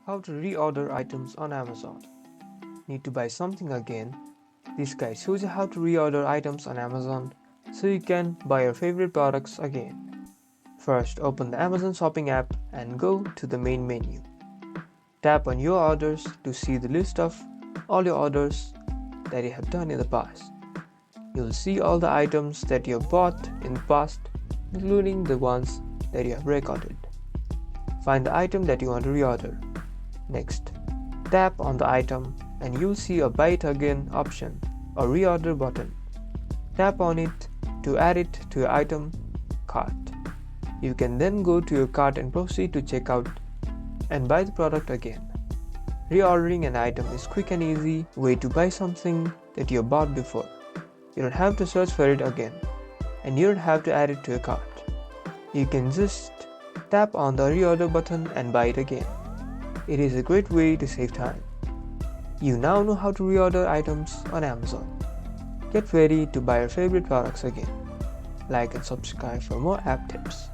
How to reorder items on Amazon. Need to buy something again? This guide shows you how to reorder items on Amazon so you can buy your favorite products again. First, open the Amazon shopping app and go to the main menu. Tap on your orders to see the list of all your orders that you have done in the past. You'll see all the items that you have bought in the past, including the ones that you have recorded. Find the item that you want to reorder. Next, tap on the item and you'll see a Buy It Again option or Reorder button. Tap on it to add it to your item cart. You can then go to your cart and proceed to checkout and buy the product again. Reordering an item is a quick and easy way to buy something that you bought before. You don't have to search for it again, and you don't have to add it to your cart. You can just tap on the Reorder button and buy it again. It is a great way to save time. You now know how to reorder items on Amazon. Get ready to buy your favorite products again. Like and subscribe for more app tips.